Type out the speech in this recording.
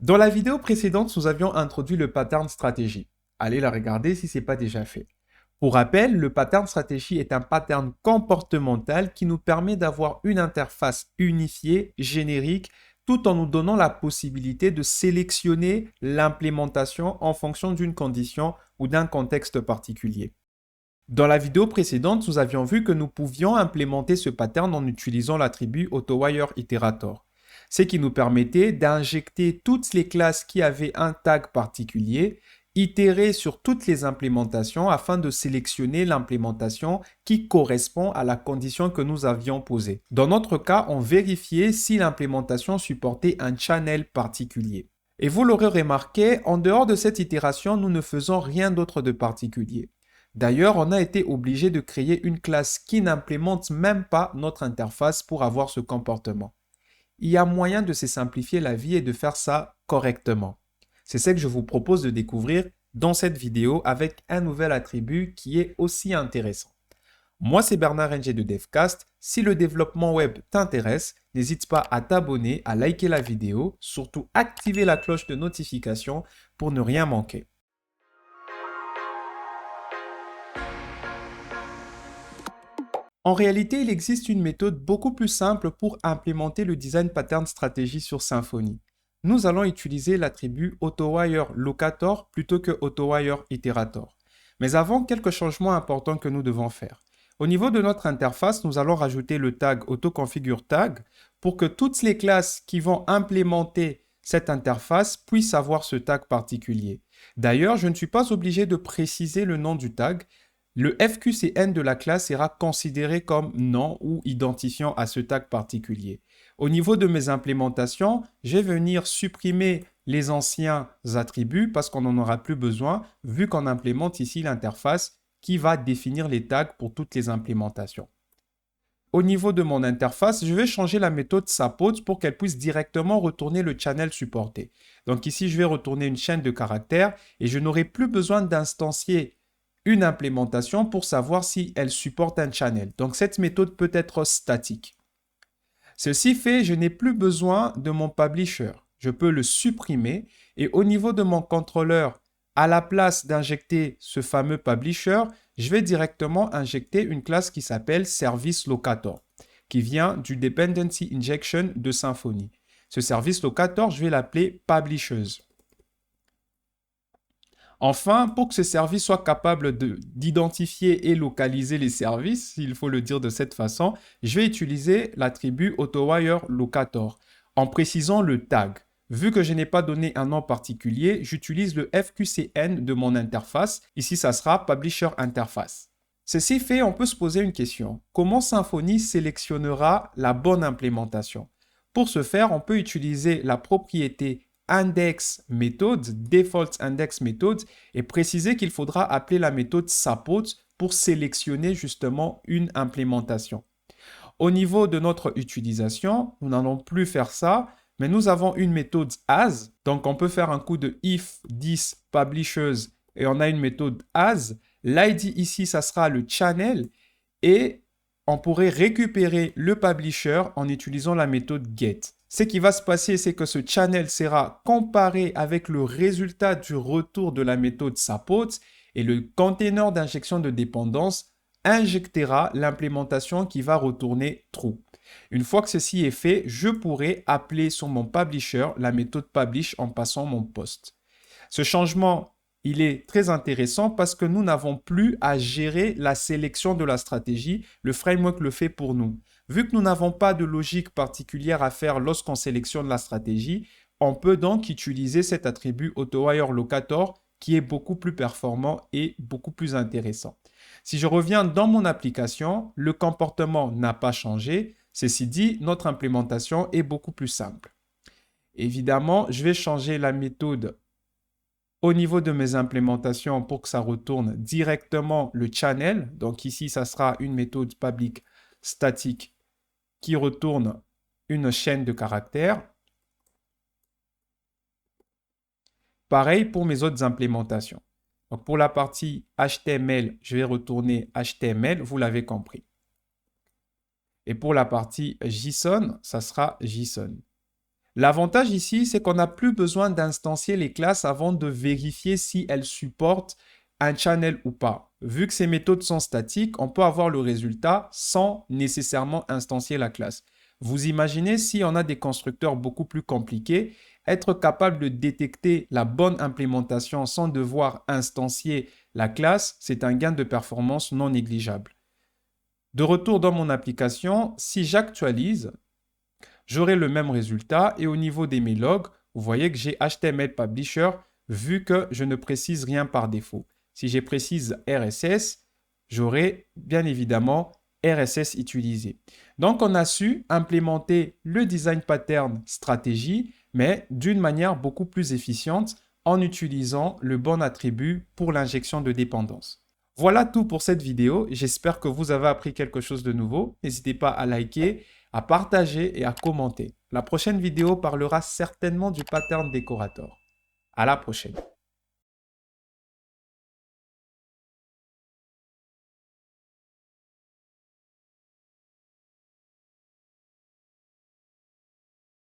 Dans la vidéo précédente, nous avions introduit le pattern stratégie. Allez la regarder si ce n'est pas déjà fait. Pour rappel, le pattern stratégie est un pattern comportemental qui nous permet d'avoir une interface unifiée, générique, tout en nous donnant la possibilité de sélectionner l'implémentation en fonction d'une condition ou d'un contexte particulier. Dans la vidéo précédente, nous avions vu que nous pouvions implémenter ce pattern en utilisant l'attribut AutoWireIterator, ce qui nous permettait d'injecter toutes les classes qui avaient un tag particulier, itérer sur toutes les implémentations afin de sélectionner l'implémentation qui correspond à la condition que nous avions posée. Dans notre cas, on vérifiait si l'implémentation supportait un channel particulier. Et vous l'aurez remarqué, en dehors de cette itération, nous ne faisons rien d'autre de particulier. D'ailleurs, on a été obligé de créer une classe qui n'implémente même pas notre interface pour avoir ce comportement. Il y a moyen de se simplifier la vie et de faire ça correctement. C'est ce que je vous propose de découvrir dans cette vidéo avec un nouvel attribut qui est aussi intéressant. Moi, c'est Bernard Ng de Devcast. Si le développement web t'intéresse, n'hésite pas à t'abonner, à liker la vidéo, surtout activer la cloche de notification pour ne rien manquer. En réalité, il existe une méthode beaucoup plus simple pour implémenter le design pattern stratégie sur Symfony. Nous allons utiliser l'attribut AutoWireLocator plutôt que AutoWireIterator. Mais avant, quelques changements importants que nous devons faire. Au niveau de notre interface, nous allons rajouter le tag AutoConfigureTag pour que toutes les classes qui vont implémenter cette interface puissent avoir ce tag particulier. D'ailleurs, je ne suis pas obligé de préciser le nom du tag. Le FQCN de la classe sera considéré comme nom ou identifiant à ce tag particulier. Au niveau de mes implémentations, je vais venir supprimer les anciens attributs parce qu'on n'en aura plus besoin vu qu'on implémente ici l'interface qui va définir les tags pour toutes les implémentations. Au niveau de mon interface, je vais changer la méthode support pour qu'elle puisse directement retourner le channel supporté. Donc ici, je vais retourner une chaîne de caractères et je n'aurai plus besoin d'instancier une implémentation pour savoir si elle supporte un channel. Donc, cette méthode peut être statique. Ceci fait, je n'ai plus besoin de mon publisher. Je peux le supprimer et au niveau de mon contrôleur, à la place d'injecter ce fameux publisher, je vais directement injecter une classe qui s'appelle ServiceLocator, qui vient du Dependency Injection de Symfony. Ce ServiceLocator, je vais l'appeler Publishers. Enfin, pour que ce service soit capable d'identifier et localiser les services, il faut le dire de cette façon, je vais utiliser l'attribut AutoWireLocator en précisant le tag. Vu que je n'ai pas donné un nom particulier, j'utilise le FQCN de mon interface. Ici, ça sera Publisher Interface. Ceci fait, on peut se poser une question. Comment Symfony sélectionnera la bonne implémentation? Pour ce faire, on peut utiliser la propriété index method, default index method, et préciser qu'il faudra appeler la méthode support pour sélectionner justement une implémentation. Au niveau de notre utilisation, nous n'allons plus faire ça, mais nous avons une méthode as, donc on peut faire un coup de if this publishers et on a une méthode as. L'id ici, ça sera le channel et on pourrait récupérer le publisher en utilisant la méthode get. Ce qui va se passer, c'est que ce channel sera comparé avec le résultat du retour de la méthode support et le container d'injection de dépendance injectera l'implémentation qui va retourner true. Une fois que ceci est fait, je pourrai appeler sur mon publisher la méthode publish en passant mon post. Ce changement, il est très intéressant parce que nous n'avons plus à gérer la sélection de la stratégie. Le framework le fait pour nous. Vu que nous n'avons pas de logique particulière à faire lorsqu'on sélectionne la stratégie, on peut donc utiliser cet attribut AutoWireLocator qui est beaucoup plus performant et beaucoup plus intéressant. Si je reviens dans mon application, le comportement n'a pas changé. Ceci dit, notre implémentation est beaucoup plus simple. Évidemment, je vais changer la méthode au niveau de mes implémentations pour que ça retourne directement le channel. Donc ici, ça sera une méthode public statique qui retourne une chaîne de caractères. Pareil pour mes autres implémentations. Donc pour la partie HTML, je vais retourner HTML, vous l'avez compris. Et pour la partie JSON, ça sera JSON. L'avantage ici, c'est qu'on n'a plus besoin d'instancier les classes avant de vérifier si elles supportent un channel ou pas. Vu que ces méthodes sont statiques, on peut avoir le résultat sans nécessairement instancier la classe. Vous imaginez si on a des constructeurs beaucoup plus compliqués, être capable de détecter la bonne implémentation sans devoir instancier la classe, c'est un gain de performance non négligeable. De retour dans mon application, si j'actualise, j'aurai le même résultat et au niveau des mes logs, vous voyez que j'ai HTML Publisher vu que je ne précise rien par défaut. Si je précise RSS, j'aurai bien évidemment RSS utilisé. Donc, on a su implémenter le design pattern stratégie, mais d'une manière beaucoup plus efficiente en utilisant le bon attribut pour l'injection de dépendance. Voilà tout pour cette vidéo. J'espère que vous avez appris quelque chose de nouveau. N'hésitez pas à liker, à partager et à commenter. La prochaine vidéo parlera certainement du pattern décorator. À la prochaine.